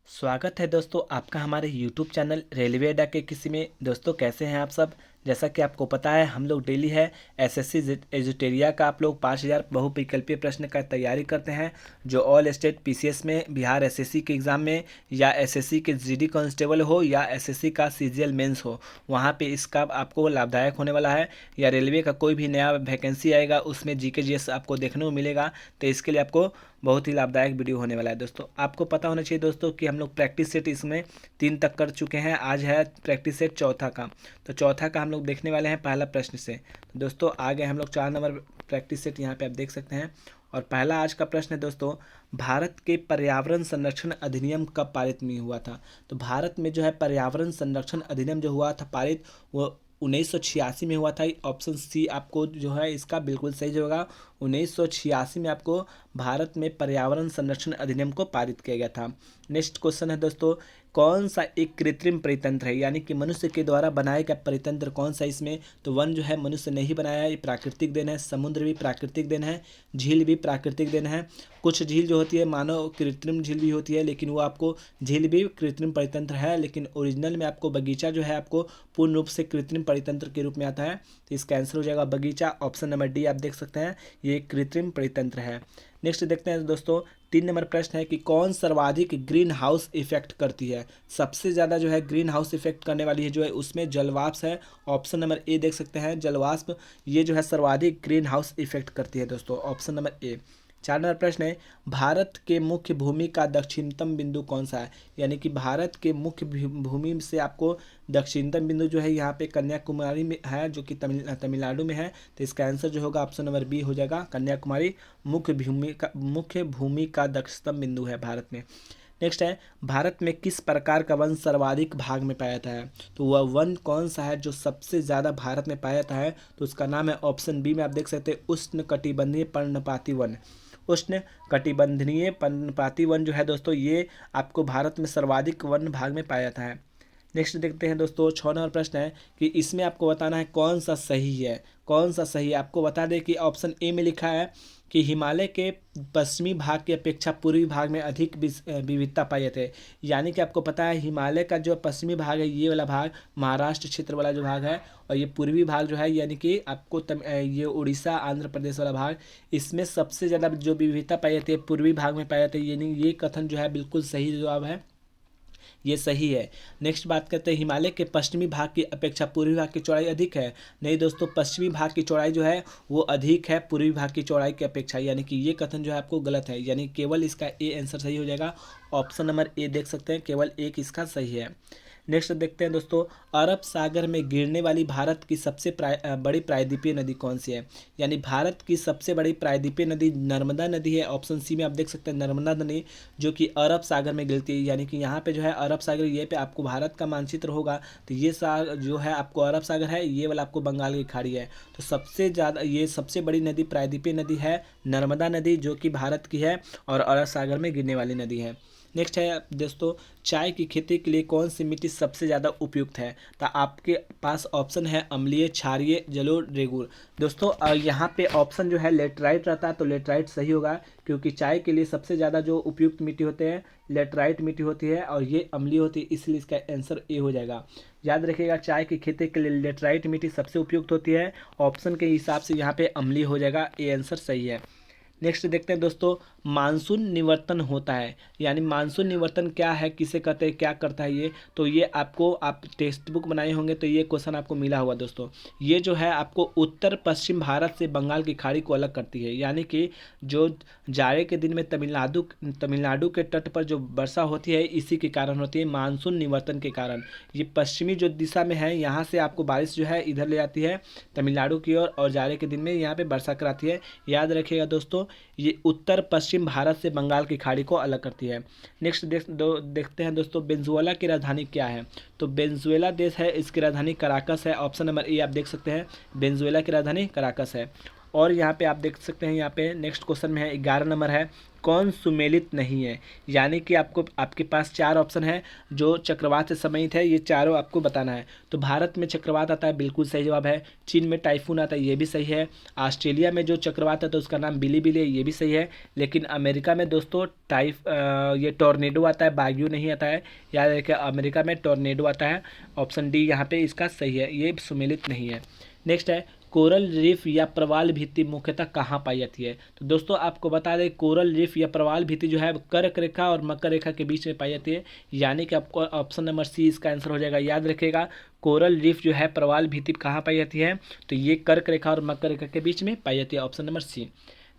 स्वागत है दोस्तों आपका हमारे YouTube चैनल रेलवे अड्डा के किसी में। दोस्तों कैसे हैं आप सब। जैसा कि आपको पता है हम लोग डेली है एसएससी एजुटेरिया का आप लोग 5000 बहुविकल्पीय प्रश्न का तैयारी करते हैं, जो ऑल स्टेट पीसीएस में, बिहार एसएससी के एग्ज़ाम में, या एसएससी के जीडी कांस्टेबल हो या एसएससी का सीजीएल मेंस हो, वहाँ पे इसका आपको लाभदायक होने वाला है। या रेलवे का कोई भी नया वैकेंसी आएगा उसमें जीके जीएस आपको देखने को मिलेगा, तो इसके लिए आपको बहुत ही लाभदायक वीडियो होने वाला है। दोस्तों आपको पता होना चाहिए दोस्तों कि हम लोग प्रैक्टिस सेट इसमें 3 तक कर चुके हैं। आज है प्रैक्टिस सेट चौथा का, तो चौथा का हम लोग देखने वाले हैं पहला प्रश्न से। तो दोस्तों आगे हम लोग 4 नंबर प्रैक्टिस सेट यहाँ पे आप देख सकते हैं। और पहला आज का प्रश्न है दोस्तों, भारत के पर्यावरण संरक्षण अधिनियम कब पारित में हुआ था। तो भारत में जो है पर्यावरण संरक्षण अधिनियम जो हुआ था पारित, वो 1986 में हुआ था। ऑप्शन सी आपको जो है इसका बिल्कुल सही होगा। 1986 में आपको भारत में पर्यावरण संरक्षण अधिनियम को पारित किया गया था। नेक्स्ट क्वेश्चन है दोस्तों, कौन सा एक कृत्रिम परितंत्र है, यानी कि मनुष्य के द्वारा बनाया गया परितंत्र कौन सा इसमें। तो वन जो है मनुष्य नहीं बनाया है, ये प्राकृतिक देन है। समुद्र भी प्राकृतिक देन है, झील भी प्राकृतिक देन है। कुछ झील जो होती है मानव कृत्रिम झील भी होती है, लेकिन वो आपको झील भी कृत्रिम परितंत्र है, लेकिन ओरिजिनल में आपको बगीचा जो है आपको पूर्ण रूप से कृत्रिम परितंत्र के रूप में आता है। तो इसका आंसर हो जाएगा बगीचा। ऑप्शन नंबर डी आप देख सकते हैं, ये कृत्रिम परितंत्र है। नेक्स्ट देखते हैं दोस्तों, 3 नंबर प्रश्न है कि कौन सर्वाधिक ग्रीन हाउस इफेक्ट करती है। सबसे ज़्यादा जो है ग्रीन हाउस इफेक्ट करने वाली है जो है उसमें जलवाष्प है। ऑप्शन नंबर ए देख सकते हैं, जलवाष्प ये जो है सर्वाधिक ग्रीन हाउस इफेक्ट करती है दोस्तों, ऑप्शन नंबर ए। 4 नंबर प्रश्न है, भारत के मुख्य भूमि का दक्षिणतम बिंदु कौन सा है। यानी कि भारत के मुख्य भूमि से आपको दक्षिणतम बिंदु जो है यहाँ पे कन्याकुमारी में है, जो कि तमिलनाडु में है। तो इसका आंसर जो होगा ऑप्शन नंबर बी हो जाएगा, कन्याकुमारी मुख्य भूमि का दक्षिणतम बिंदु है भारत में। नेक्स्ट है, भारत में किस प्रकार का वन सर्वाधिक भाग में पाया जाता है। तो वह वन कौन सा है जो सबसे ज़्यादा भारत में पाया जाता है। तो उसका नाम है ऑप्शन बी में आप देख सकते हैं, उष्णकटिबंधीय पर्णपाती वन। उष्ण कटिबंधनीय पर्णपाती वन जो है दोस्तों, ये आपको भारत में सर्वाधिक वन भाग में पाया जाता है। नेक्स्ट देखते हैं दोस्तों, 6 नंबर प्रश्न है कि इसमें आपको बताना है कौन सा सही है। कौन सा सही है आपको बता दें कि ऑप्शन ए में लिखा है कि हिमालय के पश्चिमी भाग की अपेक्षा पूर्वी भाग में अधिक विविधता पाई जाती है। यानी कि आपको पता है हिमालय का जो पश्चिमी भाग है, ये वाला भाग महाराष्ट्र क्षेत्र वाला जो भाग है, और ये पूर्वी भाग जो है यानी कि आपको ये उड़ीसा आंध्र प्रदेश वाला भाग, इसमें सबसे ज़्यादा जो विविधता पाई जाती है पूर्वी भाग में पाई जाती है। यानी ये कथन जो है बिल्कुल सही जवाब है, ये सही है। नेक्स्ट बात करते हैं, हिमालय के पश्चिमी भाग की अपेक्षा पूर्वी भाग की चौड़ाई अधिक है। नहीं दोस्तों, पश्चिमी भाग की चौड़ाई जो है वो अधिक है पूर्वी भाग की चौड़ाई की अपेक्षा, यानी कि ये कथन जो है आपको गलत है। यानी केवल इसका ए आंसर सही हो जाएगा। ऑप्शन नंबर ए देख सकते हैं, केवल एक इसका सही है। नेक्स्ट देखते हैं दोस्तों, अरब सागर में गिरने वाली भारत की सबसे बड़ी प्रायद्वीपीय नदी कौन सी है। यानी भारत की सबसे बड़ी प्रायद्वीपीय नदी नर्मदा नदी है। ऑप्शन सी में आप देख सकते हैं नर्मदा नदी, जो कि अरब सागर में गिरती है। यानी कि यहाँ पे जो है अरब सागर, ये पे आपको भारत का मानचित्र होगा, तो ये सागर जो है आपको अरब सागर है, ये वाला आपको बंगाल की खाड़ी है। तो सबसे ज़्यादा ये सबसे बड़ी नदी प्रायद्वीपीय नदी है नर्मदा नदी, जो कि भारत की है और अरब सागर में गिरने वाली नदी है। नेक्स्ट है दोस्तों, चाय की खेती के लिए कौन सी मिट्टी सबसे ज़्यादा उपयुक्त है। तो आपके पास ऑप्शन है अम्लीय, क्षारीय, जलोढ़, रेगूर। दोस्तों यहाँ पे ऑप्शन जो है लेटराइट रहता है, तो लेटराइट सही होगा, क्योंकि चाय के लिए सबसे ज़्यादा जो उपयुक्त मिट्टी होते हैं लेटराइट मिट्टी होती है, और ये अम्लीय होती है, इसलिए इसका आंसर ए हो जाएगा। याद रखिएगा, चाय की खेती के लिए लेटराइट मिट्टी सबसे उपयुक्त होती है। ऑप्शन के हिसाब से यहाँ पे अम्लीय हो जाएगा, ए आंसर सही है। नेक्स्ट देखते हैं दोस्तों, मानसून निवर्तन होता है। यानी मानसून निवर्तन क्या है, किसे कहते हैं, क्या करता है ये। तो ये आपको आप टेक्स्ट बुक बनाए होंगे तो ये क्वेश्चन आपको मिला होगा दोस्तों। ये जो है आपको उत्तर पश्चिम भारत से बंगाल की खाड़ी को अलग करती है। यानी कि जो जाड़े के दिन में तमिलनाडु के तट पर जो वर्षा होती है, इसी के कारण होती है, मानसून निवर्तन के कारण। ये पश्चिमी जो दिशा में है, यहाँ से आपको बारिश जो है इधर ले जाती है तमिलनाडु की ओर, और जाड़े के दिन में यहाँ पे वर्षा कराती है। याद रखिएगा दोस्तों, ये उत्तर पश्चिम भारत से बंगाल की खाड़ी को अलग करती है। नेक्स्ट देखते हैं दोस्तों, वेनेजुएला की राजधानी क्या है। तो वेनेजुएला देश है, इसकी राजधानी कराकस है। ऑप्शन नंबर ए आप देख सकते हैं, वेनेजुएला की राजधानी कराकस है। और यहाँ पे आप देख सकते हैं, यहाँ पे नेक्स्ट क्वेश्चन में है 11 नंबर है, कौन सुमेलित नहीं है? यानी कि आपके पास 4 ऑप्शन है जो चक्रवात से सम्बन्धित है, ये चारों आपको बताना है। तो भारत में चक्रवात आता है, बिल्कुल सही जवाब है। चीन में टाइफून आता है, ये भी सही है। ऑस्ट्रेलिया में जो चक्रवात है तो उसका नाम बिली है, ये भी सही है। लेकिन अमेरिका में दोस्तों ये टॉर्नेडो आता है, बाग्यू नहीं आता है। याद रखिए, अमेरिका में टॉर्नेडो आता है। ऑप्शन डी यहाँ पे इसका सही है, ये सुमेलित नहीं है। नेक्स्ट है, कोरल रीफ या प्रवाल भित्ति मुख्यतः कहाँ पाई जाती है? तो दोस्तों आपको बता दें, कोरल रीफ या प्रवाल भित्ति जो है कर्क रेखा और मकर रेखा के बीच में पाई जाती है। यानी कि आपको ऑप्शन नंबर सी इसका आंसर हो जाएगा। याद रखिएगा, कोरल रीफ जो है प्रवाल भित्ति कहाँ पाई जाती है? तो ये कर्क रेखा और मकर रेखा के बीच में पाई जाती है, ऑप्शन नंबर सी।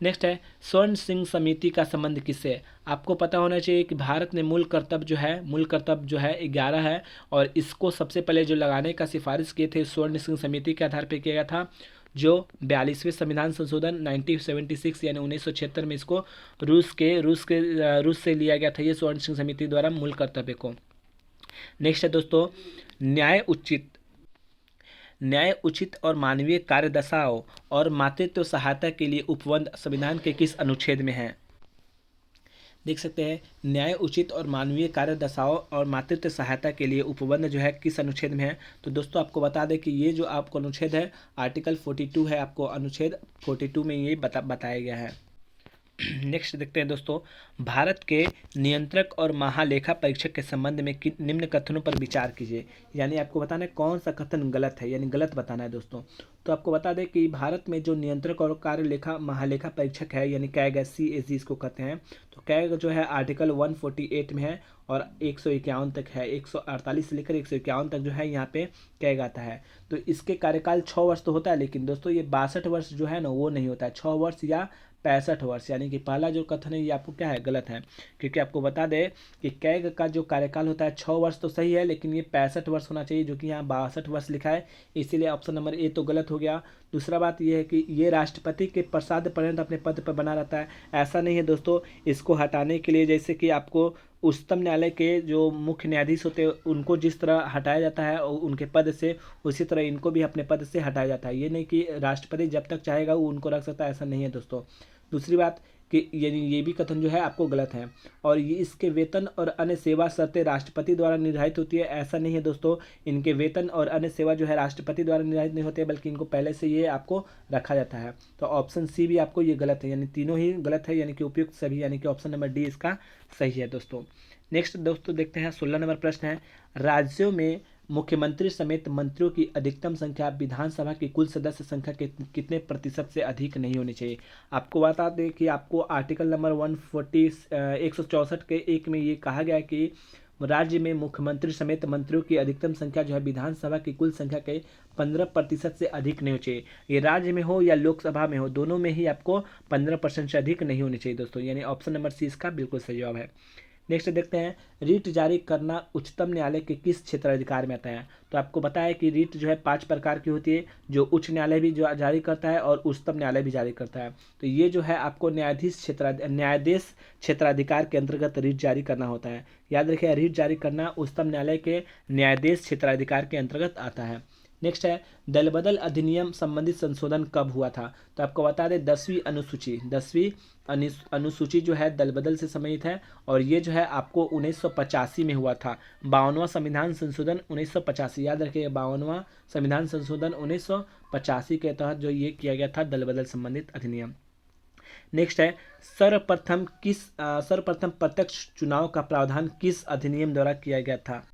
नेक्स्ट है, स्वर्ण सिंह समिति का संबंध किससे है? आपको पता होना चाहिए कि भारत ने मूल करतब जो है 11 है, और इसको सबसे पहले जो लगाने का सिफारिश किए थे स्वर्ण सिंह समिति के आधार पर किया गया था, जो 42वें संविधान संशोधन 1976 यानी 1976 में इसको रूस से लिया गया था, ये स्वर्ण सिंह समिति द्वारा मूल कर्तव्य को। नेक्स्ट है दोस्तों, न्याय उचित और मानवीय कार्य दशाओं और मातृत्व सहायता के लिए उपबंध संविधान के किस अनुच्छेद में है? देख सकते हैं, न्याय उचित और मानवीय कार्य दशाओं और मातृत्व सहायता के लिए उपबंध जो है किस अनुच्छेद में है? तो दोस्तों आपको बता दें कि ये जो आपको अनुच्छेद है आर्टिकल 42 है, आपको अनुच्छेद 42 में ये बताया गया है। नेक्स्ट देखते हैं दोस्तों, भारत के नियंत्रक और महालेखा परीक्षक के संबंध में निम्न कथनों पर विचार कीजिए। यानी आपको बताना है कौन सा कथन गलत है, यानी गलत बताना है दोस्तों। तो आपको बता दें कि भारत में जो नियंत्रक और महालेखा परीक्षक है, यानी कैग CAG इसको कहते हैं। तो कैग जो है आर्टिकल 148 में है और 151 तक है, 148 से लेकर 151 तक जो है यहाँ पे कैग आता है। तो इसके कार्यकाल 6 वर्ष तो होता है, लेकिन दोस्तों ये 62 वर्ष जो है ना वो नहीं होता है, 6 वर्ष या 65 वर्ष। यानी कि पहला जो कथन है ये आपको क्या है, गलत है। क्योंकि आपको बता दें कि कैग का जो कार्यकाल होता है 6 वर्ष तो सही है, लेकिन ये 65 वर्ष होना चाहिए, जो कि यहाँ 62 वर्ष लिखा है, इसीलिए ऑप्शन नंबर ए तो गलत हो गया। दूसरा बात यह है कि ये राष्ट्रपति के प्रसाद पर्यंत अपने पद पर बना रहता है, ऐसा नहीं है दोस्तों। इसको हटाने के लिए जैसे कि आपको उच्चतम न्यायालय के जो मुख्य न्यायाधीश होते हैं उनको जिस तरह हटाया जाता है और उनके पद से, उसी तरह इनको भी अपने पद से हटाया जाता है। ये नहीं कि राष्ट्रपति जब तक चाहेगा वो उनको रख सकता है, ऐसा नहीं है दोस्तों। दूसरी बात कि ये भी कथन जो है आपको गलत है। और ये इसके वेतन और अन्य सेवा शर्तें राष्ट्रपति द्वारा निर्धारित होती है, ऐसा नहीं है दोस्तों। इनके वेतन और अन्य सेवा जो है राष्ट्रपति द्वारा निर्धारित नहीं होते, बल्कि इनको पहले से ये आपको रखा जाता है। तो ऑप्शन सी भी आपको ये गलत है, यानी तीनों ही गलत है, यानी कि उपयुक्त सभी, यानी कि ऑप्शन नंबर डी इसका सही है दोस्तों। नेक्स्ट दोस्तों देखते हैं 16 नंबर प्रश्न है, राज्यों में मुख्यमंत्री समेत मंत्रियों की अधिकतम संख्या विधानसभा की कुल सदस्य संख्या के कितने प्रतिशत से अधिक नहीं होनी चाहिए? आपको बता दें कि आपको आर्टिकल नंबर 164 के 1 में ये कहा गया है कि राज्य में मुख्यमंत्री समेत मंत्रियों की अधिकतम संख्या जो है विधानसभा की कुल संख्या के 15% से अधिक नहीं होनी चाहिए। ये राज्य में हो या लोकसभा में हो, दोनों में ही आपको 15% से अधिक नहीं होनी चाहिए दोस्तों, यानी ऑप्शन नंबर सी इसका बिल्कुल सही जवाब है। नेक्स्ट देखते हैं, रीट जारी करना उच्चतम न्यायालय के किस क्षेत्राधिकार में आता है? तो आपको पता है कि रीट जो है 5 प्रकार की होती है, जो उच्च न्यायालय भी जो जारी करता है और उच्चतम न्यायालय भी जारी करता है। तो ये जो है आपको न्यायाधीश क्षेत्राधिकार के अंतर्गत रीट जारी करना होता है। याद रखिए, रीट जारी करना उच्चतम न्यायालय के न्यायाधीश क्षेत्राधिकार के अंतर्गत आता है। नेक्स्ट है, दल बदल अधिनियम संबंधित संशोधन कब हुआ था? तो आपको बता दें 10वीं अनुसूची जो है दल बदल से संबंधित है, और ये जो है आपको 1985 में हुआ था। 52वां संविधान संशोधन 1985, याद रखिए 52वां संविधान संशोधन 1985 के तहत जो ये किया गया था दल बदल संबंधित अधिनियम। नेक्स्ट है, सर्वप्रथम प्रत्यक्ष चुनाव का प्रावधान किस अधिनियम द्वारा किया गया था?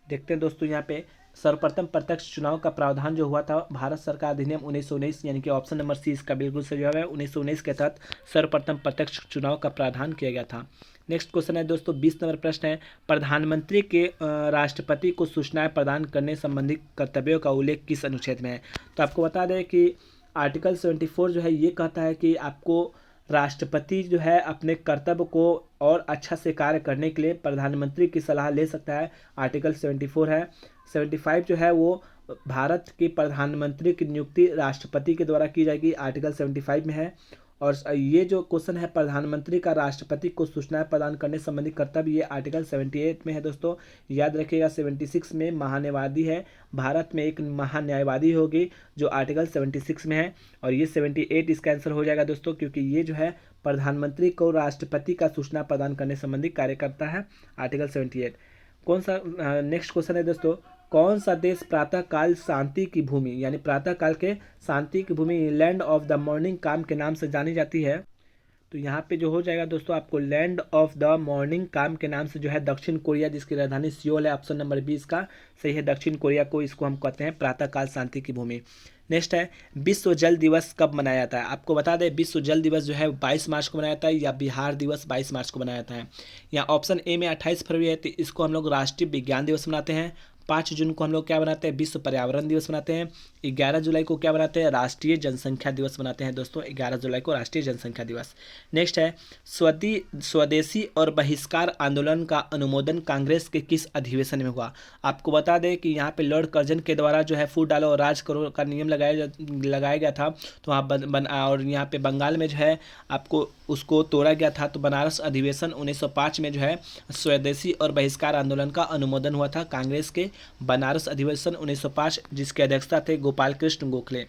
देखते हैं दोस्तों, यहाँ पे सर्वप्रथम प्रत्यक्ष चुनाव का प्रावधान जो हुआ था भारत सरकार अधिनियम 1919, यानी कि ऑप्शन नंबर सी इसका बिल्कुल सही जवाब है। 1919 के तहत सर्वप्रथम प्रत्यक्ष चुनाव का प्रावधान किया गया था। नेक्स्ट क्वेश्चन है दोस्तों 20 नंबर प्रश्न है, प्रधानमंत्री के राष्ट्रपति को सूचनाएं प्रदान करने संबंधी कर्तव्यों का उल्लेख किस अनुच्छेद में है? तो आपको बता दें कि आर्टिकल 74 जो है ये कहता है कि आपको राष्ट्रपति जो है अपने कर्तव्य को और अच्छा से कार्य करने के लिए प्रधानमंत्री की सलाह ले सकता है, आर्टिकल 74 है। 75 जो है वो भारत के प्रधानमंत्री की नियुक्ति राष्ट्रपति के द्वारा की जाएगी, आर्टिकल 75 में है। और ये जो क्वेश्चन है, प्रधानमंत्री का राष्ट्रपति को सूचनाएं प्रदान करने संबंधी कर्तव्य, ये आर्टिकल 78 में है दोस्तों, याद रखिएगा। 76 में महान्यायवादी है, भारत में एक महान्यायवादी होगी जो आर्टिकल 76 में है, और ये 78 इसका आंसर हो जाएगा दोस्तों, क्योंकि ये जो है प्रधानमंत्री को राष्ट्रपति का सूचना प्रदान करने संबंधी कार्य करता है, आर्टिकल 78। कौन सा नेक्स्ट क्वेश्चन है दोस्तों, कौन सा देश प्रातः काल शांति की भूमि, यानी प्रातः काल के शांति की भूमि, लैंड ऑफ द मॉर्निंग काम के नाम से जानी जाती है? तो यहाँ पे जो हो जाएगा दोस्तों, आपको लैंड ऑफ द मॉर्निंग काम के नाम से जो है दक्षिण कोरिया, जिसकी राजधानी सियोल है, ऑप्शन नंबर 20 का सही है। दक्षिण कोरिया को इसको हम कहते हैं प्रातःकाल शांति की भूमि। नेक्स्ट है, विश्व जल दिवस कब मनाया जाता है? आपको बता दें, विश्व जल दिवस जो है 22 मार्च को मनाया जाता है, या बिहार दिवस 22 मार्च को मनाया जाता है। या ऑप्शन ए में 28 फरवरी है, तो इसको हम लोग राष्ट्रीय विज्ञान दिवस मनाते हैं। 5 जून को हम लोग क्या बनाते हैं, विश्व पर्यावरण दिवस बनाते हैं। 11 जुलाई को क्या बनाते हैं, राष्ट्रीय जनसंख्या दिवस बनाते हैं दोस्तों, 11 जुलाई को राष्ट्रीय जनसंख्या दिवस। नेक्स्ट है, स्वदेशी और बहिष्कार आंदोलन का अनुमोदन कांग्रेस के किस अधिवेशन में हुआ? आपको बता दें कि यहाँ पे लॉर्ड कर्जन के द्वारा जो है फूट डालो और राज करो का नियम लगाया गया था, तो वहाँ और यहाँ पे बंगाल में जो है आपको उसको तोड़ा गया था। तो बनारस अधिवेशन 1905 में जो है स्वदेशी और बहिष्कार आंदोलन का अनुमोदन हुआ था, कांग्रेस के बनारस अधिवेशन 1905, जिसके अध्यक्षता थे गोपाल कृष्ण गोखले।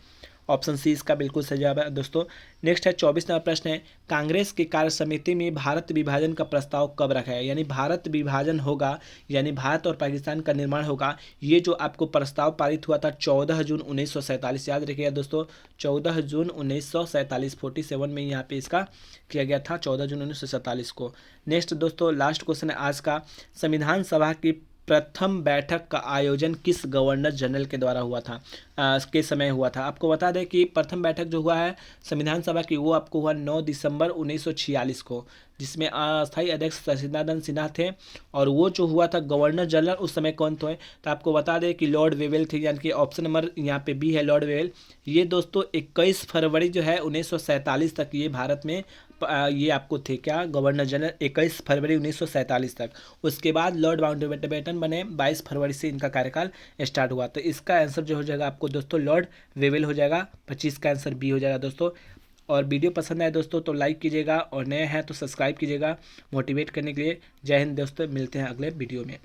ऑप्शन सी इसका बिल्कुल सही जवाब है दोस्तों। नेक्स्ट है 24 नंबर प्रश्न है, कांग्रेस की कार्य समिति में भारत विभाजन का प्रस्ताव कब रखा है? यानी भारत विभाजन होगा, यानी भारत और पाकिस्तान का निर्माण होगा, ये जो आपको प्रस्ताव पारित हुआ था 14 जून 1947, याद रखिएगा दोस्तों, 14 जून 1947, 47 में यहाँ पे इसका किया गया था, 14 जून 1947 को। नेक्स्ट दोस्तों, लास्ट क्वेश्चन है आज का, संविधान सभा की प्रथम बैठक का आयोजन किस गवर्नर जनरल के द्वारा हुआ था, के समय हुआ था? आपको बता दें कि प्रथम बैठक जो हुआ है संविधान सभा की, वो आपको हुआ 9 दिसंबर 1946 को, जिसमें अस्थायी अध्यक्ष सचिदानंद सिन्हा थे, और वो जो हुआ था गवर्नर जनरल उस समय कौन थे? तो आपको बता दें कि लॉर्ड वेवेल थे, यानी कि ऑप्शन नंबर यहाँ पे बी है, लॉर्ड वेवेल। ये दोस्तों 21 फरवरी जो है 1947 तक ये भारत में ये आपको थे क्या, गवर्नर जनरल, 21 फरवरी 1947 तक। उसके बाद लॉर्ड माउंटबेटन बने, 22 फरवरी से इनका कार्यकाल स्टार्ट हुआ। तो इसका आंसर जो हो जाएगा आपको दोस्तों लॉर्ड वेवेल हो जाएगा, 25 का आंसर बी हो जाएगा दोस्तों। और वीडियो पसंद आए दोस्तों तो लाइक कीजिएगा, और नए हैं तो सब्सक्राइब कीजिएगा मोटिवेट करने के लिए। जय हिंद दोस्तों, मिलते हैं अगले वीडियो में।